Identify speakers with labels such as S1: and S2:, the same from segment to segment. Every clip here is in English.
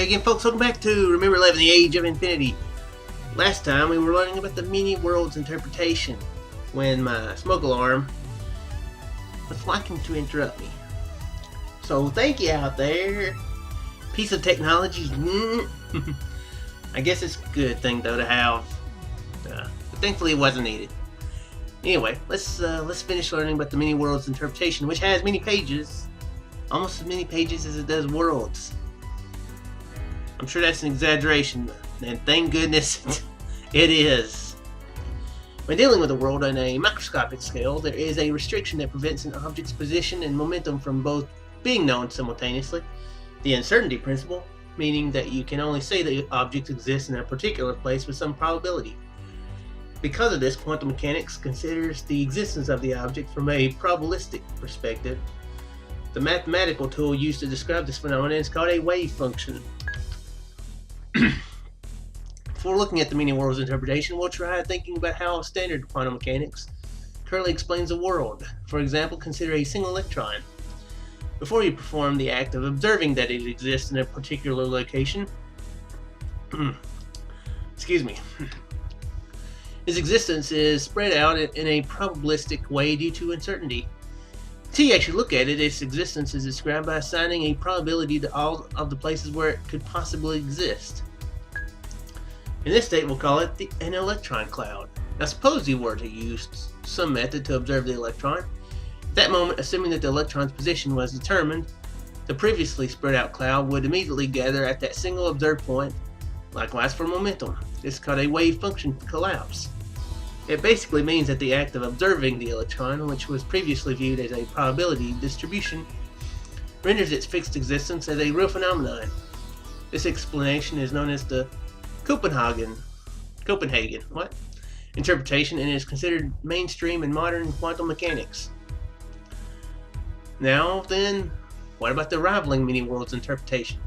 S1: again, folks. Welcome back to Remember11, the Age of Infinity. Last time we were learning about the many worlds interpretation when my smoke alarm was liking to interrupt me. So thank you out there. Piece of technology. I guess it's a good thing though to have. But thankfully it wasn't needed. Anyway, let's finish learning about the many worlds interpretation, which has many pages, almost as many pages as it does worlds. I'm sure that's an exaggeration, and thank goodness it is. When dealing with a world on a microscopic scale, there is a restriction that prevents an object's position and momentum from both being known simultaneously. The uncertainty principle, meaning that you can only say that objects exist in a particular place with some probability. Because of this, quantum mechanics considers the existence of the object from a probabilistic perspective. The mathematical tool used to describe this phenomenon is called a wave function. Before looking at the many worlds interpretation, we'll try thinking about how standard quantum mechanics currently explains a world. For example, consider a single electron. Before you perform the act of observing that it exists in a particular location, excuse me, its existence is spread out in a probabilistic way due to uncertainty. Until you actually look at it, its existence is described by assigning a probability to all of the places where it could possibly exist. In this state, we'll call it an electron cloud. Now suppose you were to use some method to observe the electron. At that moment, assuming that the electron's position was determined, the previously spread out cloud would immediately gather at that single observed point. Likewise for momentum. This is called a wave function collapse. It basically means that the act of observing the electron, which was previously viewed as a probability distribution, renders its fixed existence as a real phenomenon. This explanation is known as the Copenhagen interpretation, and is considered mainstream in modern quantum mechanics. Now then, what about the rivaling many worlds interpretation?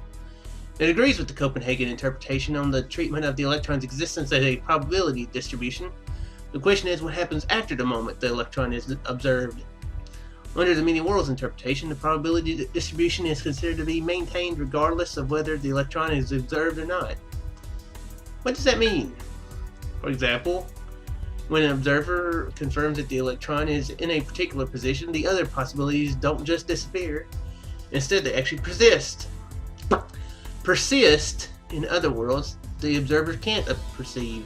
S1: It agrees with the Copenhagen interpretation on the treatment of the electron's existence as a probability distribution. The question is, what happens after the moment the electron is observed? Under the many worlds interpretation, the probability distribution is considered to be maintained regardless of whether the electron is observed or not. What does that mean? For example, when an observer confirms that the electron is in a particular position, the other possibilities don't just disappear. Instead, they actually persist. In other worlds, the observer can't perceive.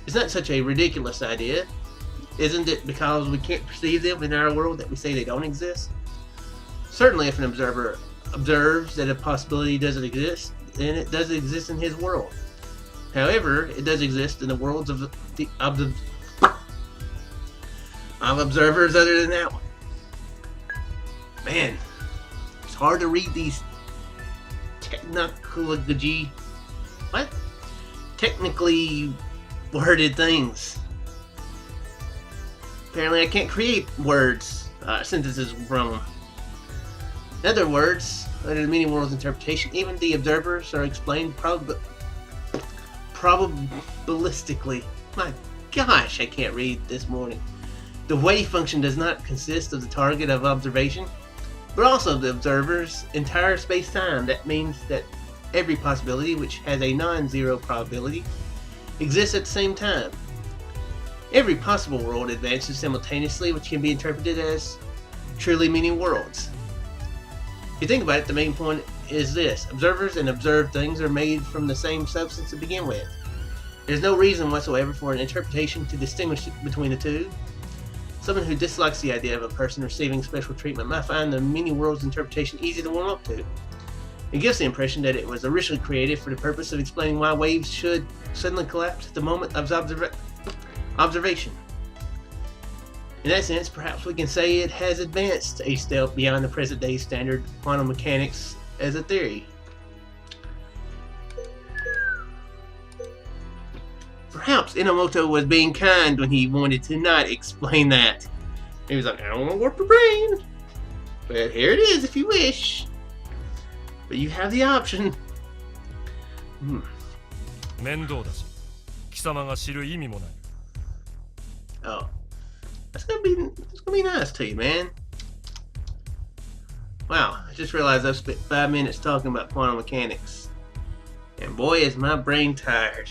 S1: It's not such a ridiculous idea. Isn't it because we can't perceive them in our world that we say they don't exist? Certainly, if an observer observes that a possibility doesn't exist, then it does exist in his world. However, it does exist in the worlds of observers other than that one. Man, it's hard to read these technically worded things. Apparently I can't create words, sentences from them. In other words, under the many worlds interpretation, even the observers are explained probabilistically. My gosh, I can't read this morning. The wave function does not consist of the target of observation, but also of the observer's entire space-time. That means that every possibility, which has a non-zero probability, exists at the same time. Every possible world advances simultaneously, which can be interpreted as truly many worlds. If you think about it, the main point is this: observers and observed things are made from the same substance to begin with. There's no reason whatsoever for an interpretation to distinguish between the two. Someone who dislikes the idea of a person receiving special treatment might find the many worlds interpretation easy to warm up to. It gives the impression that it was originally created for the purpose of explaining why waves should suddenly collapse at the moment of observation. In that sense, perhaps we can say it has advanced a step beyond the present day standard quantum mechanics as a theory. Perhaps Enomoto was being kind when he wanted to not explain that. He was like, I don't want to warp your brain, but here it is if you wish. But you have the option. Oh, that's gonna be nice to you, man. Wow, I just realized I've spent 5 minutes talking about quantum mechanics. And boy, is my brain tired.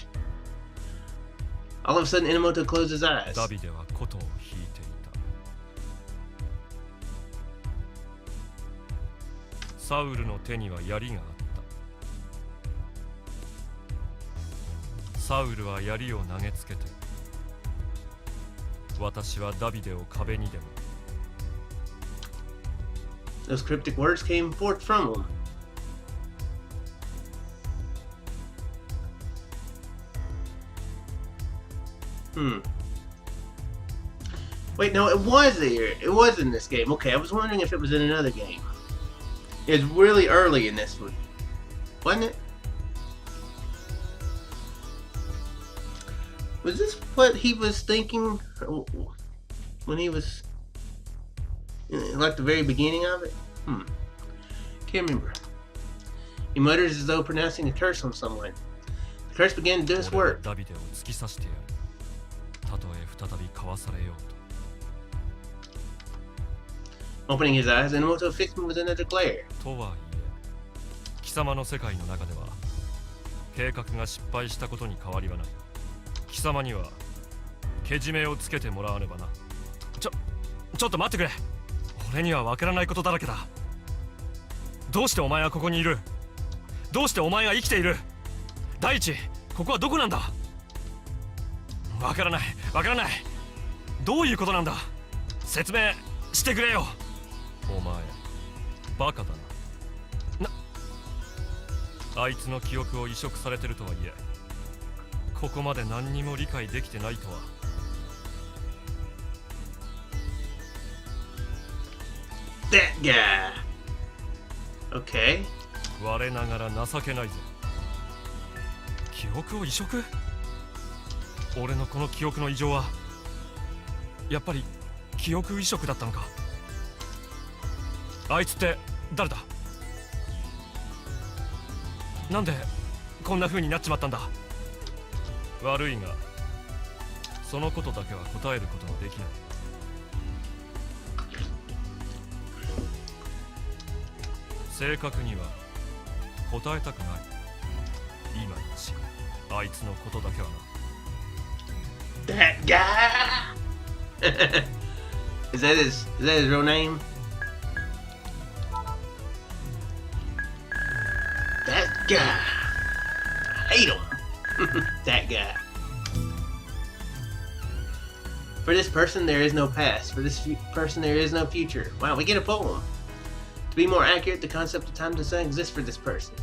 S1: All of a sudden, Enomoto closed his eyes.
S2: ダビデは琴を弾いていた。サウルの手には槍があった。サウルは槍を投げつけて、私はダビデを壁にでも。
S1: Those cryptic words came forth from him. Wait, no, it was there. It was in this game. Okay, I was wondering if it was in another game. It was really early in this one, wasn't it? Was this what he was thinking when he was like the very beginning of it? Can't remember. He mutters as though pronouncing a curse on someone. The curse began to do its work. Opening his eyes, Enomoto fixed me with another glare.
S2: とはいえ、貴様の世界の中では計画が失敗したことに変わりはない。貴様にはけじめをつけてもらわねばな。ちょっと待ってくれ。俺にはわからないことだらけだ。どうしてお前はここにいる？どうしてお前が生きている？第一、ここはどこなんだ？わからない。どういうことなんだ？説明してくれよ。お前、バカだな。あいつの記憶を移植されてるとはいえ、ここまで何にも理解できてないとは。
S1: That guy. Okay.
S2: 我ながら情けないぜ。記憶を移植？俺のこの記憶の異常はやっぱり記憶移植だったのか。あいつって誰だ？なんでこんな風になっちまったんだ？悪いがそのことだけは答えることができない。正確には答えたくない。今のうちあいつのことだけはな。
S1: That guy. Is that his real name? That guy. I hate him. That guy. For this person, there is no past. For this person, there is no future. Wow, we get a poem. To be more accurate, the concept of time does not exist for this person.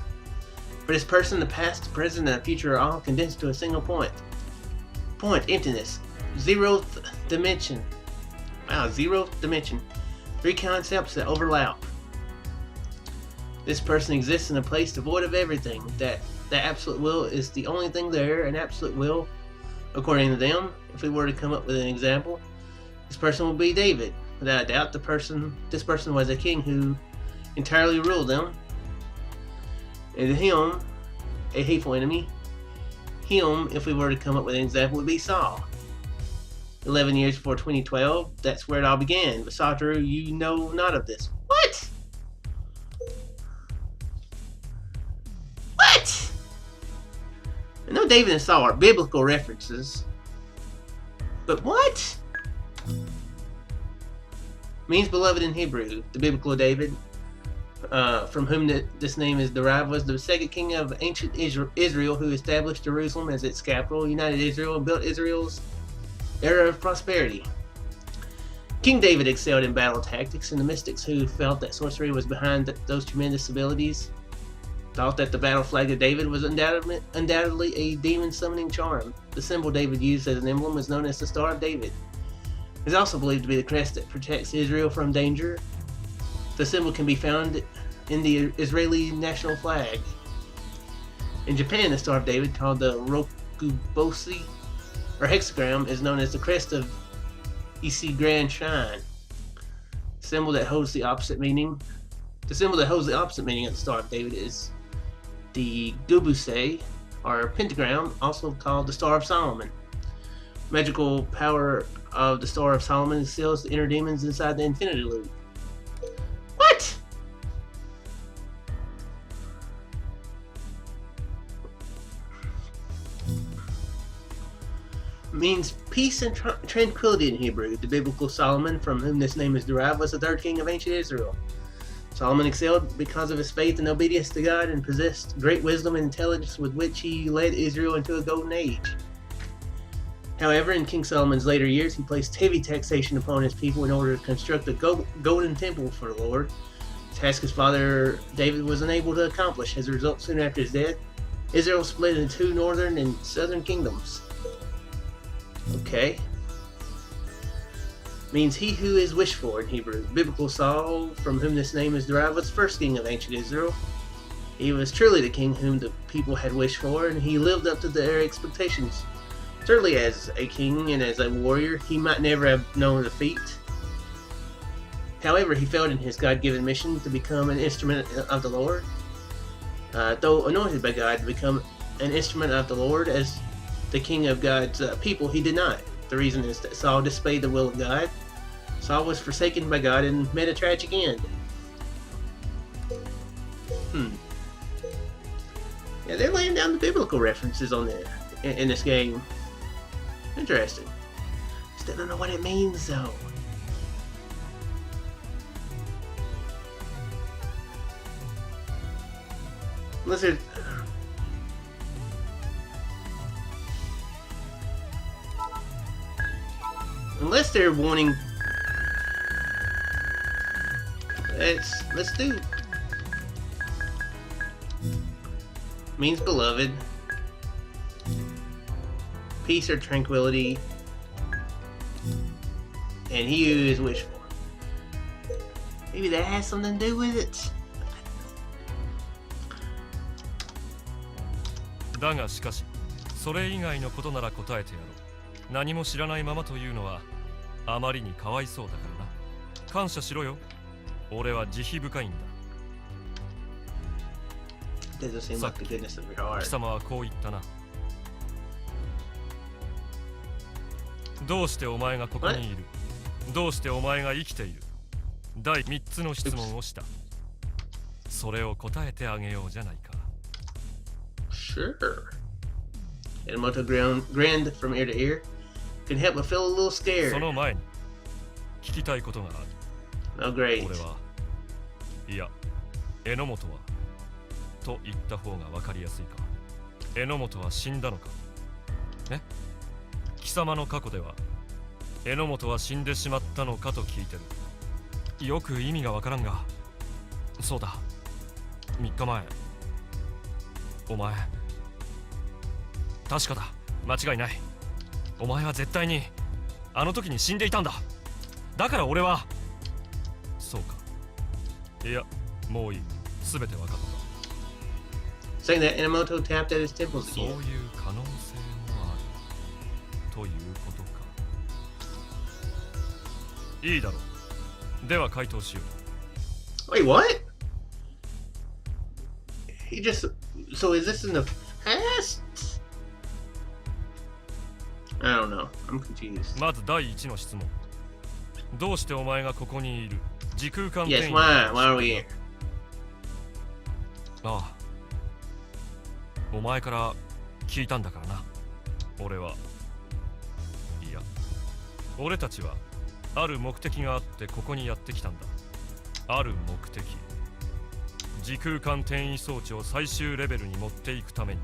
S1: For this person, the past, the present, and the future are all condensed to a single point. Point, emptiness, zeroth dimension. Wow, zeroth dimension. Three concepts that overlap. This person exists in a place devoid of everything. That absolute will is the only thing there, and absolute will, according to them, if we were to come up with an example, this person would be David. Without a doubt, this person was a king who entirely ruled them. And to him, a hateful enemy. Him, if we were to come up with an example, would be Saul. 11 years before 2012, that's where it all began. But Satoru, you know not of this. What? What? I know David and Saul are biblical references. But what? Means beloved in Hebrew. The biblical David, from whom this name is derived, was the second king of ancient Israel who established Jerusalem as its capital, united Israel, and built Israel's era of prosperity. King David excelled in battle tactics, and the mystics who felt that sorcery was behind those tremendous abilities thought that the battle flag of David was undoubtedly a demon summoning charm. The symbol David used as an emblem is known as the Star of David. It is also believed to be the crest that protects Israel from danger. The symbol can be found in the Israeli national flag. In Japan, the Star of David, called the Rokuboshi, or hexagram, is known as the crest of Ise Grand Shrine. The symbol that holds the opposite meaning of the Star of David is the Gubusei, or pentagram, also called the Star of Solomon. Magical power of the Star of Solomon seals the inner demons inside the Infinity Loop. What? Means peace and tranquility in Hebrew. The biblical Solomon, from whom this name is derived, was the third king of ancient Israel. Solomon excelled because of his faith and obedience to God and possessed great wisdom and intelligence with which he led Israel into a golden age. However, in King Solomon's later years, he placed heavy taxation upon his people in order to construct a golden temple for the Lord, a task his father David was unable to accomplish. As a result, soon after his death, Israel split into two northern and southern kingdoms. Okay. Means he who is wished for in Hebrew. Biblical Saul, from whom this name is derived, was first king of ancient Israel. He was truly the king whom the people had wished for, and he lived up to their expectations. Certainly as a king and as a warrior, he might never have known defeat. However, he failed in his God-given mission to become an instrument of the Lord. Though anointed by God to become an instrument of the Lord as the king of God's people, he did not. The reason is that Saul disobeyed the will of God. Saul was forsaken by God and met a tragic end. Yeah, they're laying down the biblical references on there in this game. Interesting. Still don't know what it means though. Unless they're wanting. Let's do. Means beloved. Peace or tranquility. And he who is wished for. Maybe that has something to do with it.
S2: だがしかし、それ以外のことなら答えてやろう。何も知らないままというのはあまりにかわいそうだからな。感謝しろよ。俺は慈悲深いんだ。さっき貴様はこう言ったな。どうしてお前がここにいる？どうしてお前が生きている？第3つの質問をした。それを答えてあげようじゃないか。
S1: Sure. Enomoto grinned from ear to ear. Couldn't help but feel a little scared.
S2: その前に聞きたいことがある。
S1: Oh, great.
S2: 俺は、いや、榎本はと言った方が分かりやすいか。榎本は死んだのか。ね？貴様の過去では榎本は死んでしまったのかと聞いてる。よく意味がわからんが、そうだ、3日前お前、確かだ、間違いない。お前は絶対にあの時に死んでいたんだ。だから俺は。そうか。いや、もういい。すべて分かった。
S1: Saying that Enomoto tapped at his temples again.
S2: そういう可能性もあるということか。いいだろう。では回答しよ
S1: う。Wait, what? He just. So is this in the past? I don't know. I'm confused.
S2: まず第1の質問。どうしてお前がここにいる？時空間転移。
S1: Yes, why are we here?
S2: ああ。お前から聞いたんだからな。俺は。いや。俺たちはある目的があってここにやってきたんだ。ある目的。時空間転移装置を最終レベルに持っていくために。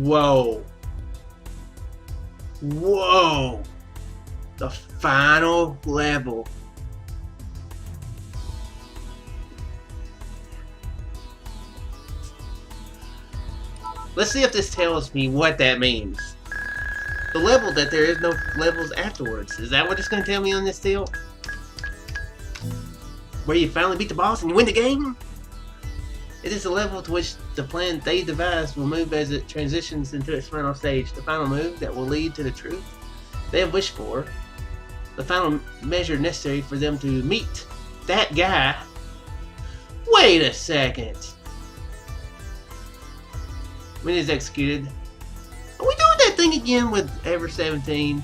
S1: Whoa. Whoa. The final level. Let's see if this tells me what that means. The level that there is no levels afterwards. Is that what it's going to tell me on this deal? Where you finally beat the boss and you win the game? It is a level to which the plan they devised will move as it transitions into its final stage. The final move that will lead to the truth they have wished for. The final measure necessary for them to meet that guy. Wait a second. When it is executed. Are we doing that thing again with Ever 17?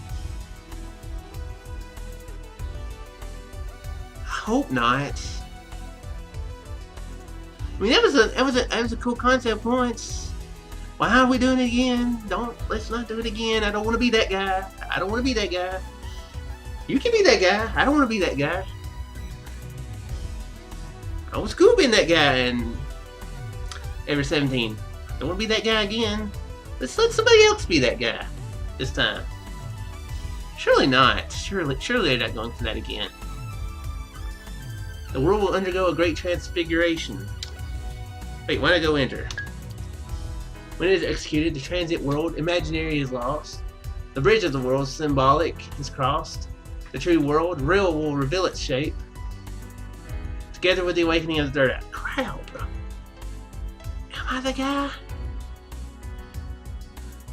S1: I hope not. I mean, that was a cool concept once. Why are we doing it again? Let's not do it again. I don't want to be that guy. I don't want to be that guy. You can be that guy. I don't want to be that guy. I was Scoob in that guy in Ever 17. Don't want to be that guy again. Let's let somebody else be that guy this time. Surely not. Surely they're not going for that again. The world will undergo a great transfiguration. Wait, why not go enter? When it is executed, the transit world, imaginary, is lost. The bridge of the world, symbolic, is crossed. The true world, real, will reveal its shape. Together with the awakening of the third crowd. Am I the guy?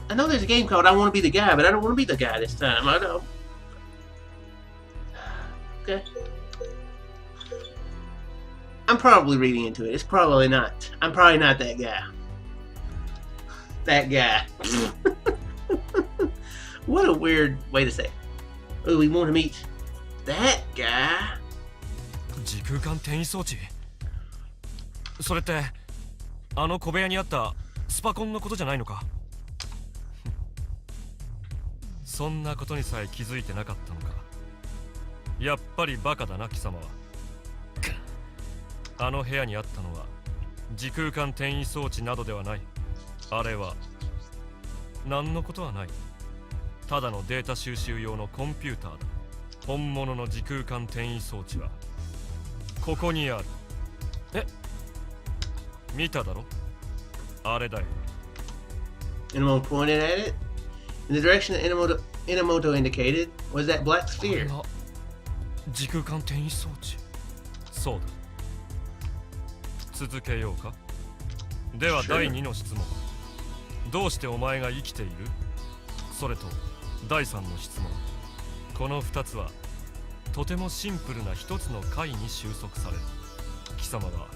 S1: I know there's a game called I Want to Be the Guy, but I don't want to be the guy this time. I know. Okay. I'm probably reading into it. It's probably not. I'm probably not that guy. That guy. What a weird way to say it. Oh, we want to meet that guy.
S2: 時空間転移装置それってあの小部屋にあったスパコンのことじゃないのかそんなことにさえ気づいてなかったのかやっぱりバカだな貴様はあの部屋にあったのは時空間転移装置などではないあれは何のことはないただのデータ収集用のコンピューターだ本物の時空間転移装置はここにあるえ見ただろあれだよ
S1: Enomoto pointed at it. In the direction that Enomoto indicated was that black sphere.
S2: 時空間転移装置そうだ続けようかでは第2の質問どうしてお前が生きているそれと第3の質問この2つはとてもシンプルな一つの解に収束される貴様は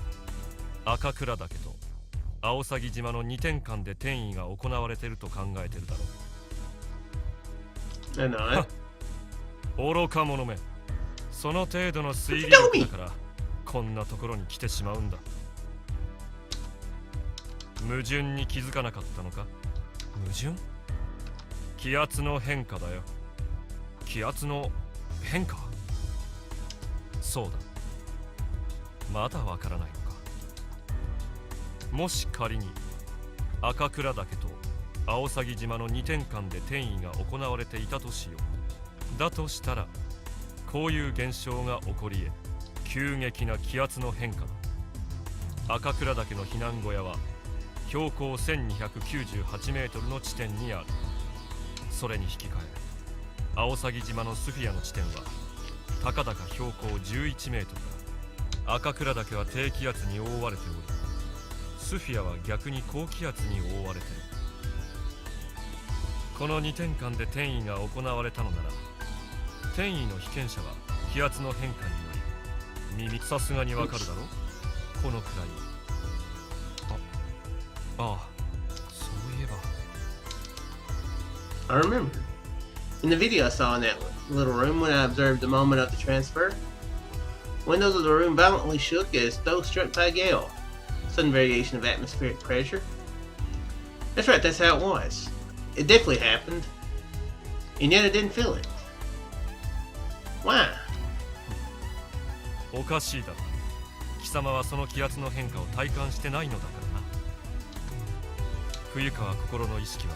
S2: 赤倉岳と青鷺島の2点間で転移が行われていると考えているだろう愚か者めその程度の推理力だからこんなところに来てしまうんだ矛盾に気づかなかったのか矛盾気圧の変化だよ気圧の変化そうだまだわからないのかもし仮に赤倉岳と青鷺島の2点間で転移が行われていたとしようだとしたらこういう現象が起こり得急激な気圧の変化だ赤倉岳の避難小屋は標高1298メートルの地点にあるそれに引き換え青鷺島のスフィアの地点はたかだか標高11メートルだ赤倉岳は低気圧に覆われておりスフィアは逆に高気圧に覆われているこの2点間で転移が行われたのなら転移の被験者は気圧の変化により耳さすがにわかるだろこのくらいああそういえば
S1: I remember. In the video I saw in that little room when I observed the moment of the transfer, windows of the room violently shook as though struck by a gale. Sudden variation of atmospheric pressure. That's right, that's how it was. It definitely happened. And yet I didn't feel it. Why?
S2: おかしいだろ貴様はその気圧の変化を体感してないのだからな冬川心の意識は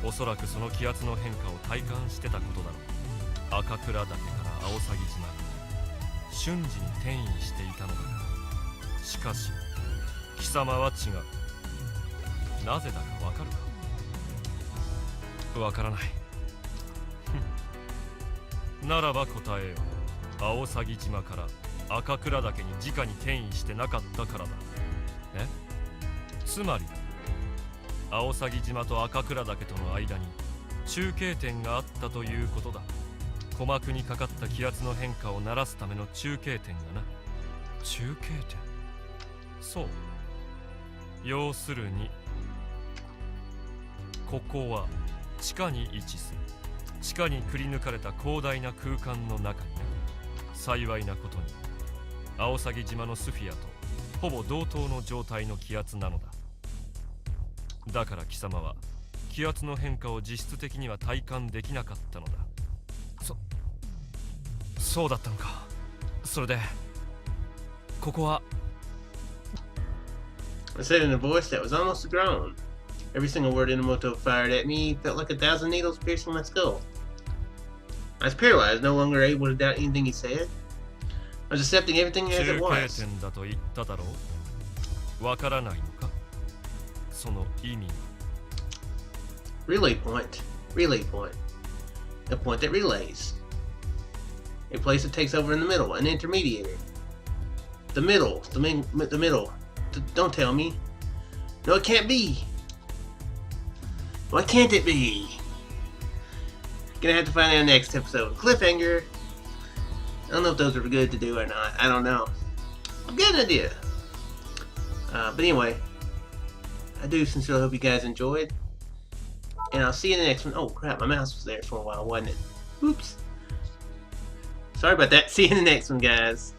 S2: おそらくその気圧の変化を体感してたことだろう赤倉岳から青鷺島に瞬時に転移していたのだからしかし貴様は違うなぜだかわかるかわからないならば答えよ青鷺島から赤倉岳に直に転移してなかったからだえつまり青鷺島と赤倉岳との間に中継点があったということだ鼓膜にかかった気圧の変化を鳴らすための中継点がな中継点そう要するにここは地下に位置する地下にくり抜かれた広大な空間の中にな幸いなことに青鷺島のスフィアとほぼ同等の状態の気圧なのだだから貴様は気圧の変化を実質的には体感できなかったのだ。そうだったのか。それでここは
S1: I said in a voice that was almost a groan. Every single word Enomoto fired at me felt like 1,000 needles piercing my skull. I was paralyzed, no longer able to doubt anything he said. I was accepting everything as it
S2: 中継
S1: was.
S2: 点だと言っただろう。わからないのか、その意味。
S1: Relay point. Relay point. A point that relays. A place that takes over in the middle. An intermediary. The middle. The middle. Don't tell me. No, it can't be. Why can't it be? Gonna have to find out next episode. Cliffhanger. I don't know if those are good to do or not. I don't know. I've got an idea. But anyway, I do sincerely hope you guys enjoyed. And I'll see you in the next one. Oh crap, my mouse was there for a while, wasn't it? Oops. Sorry about that. See you in the next one, guys.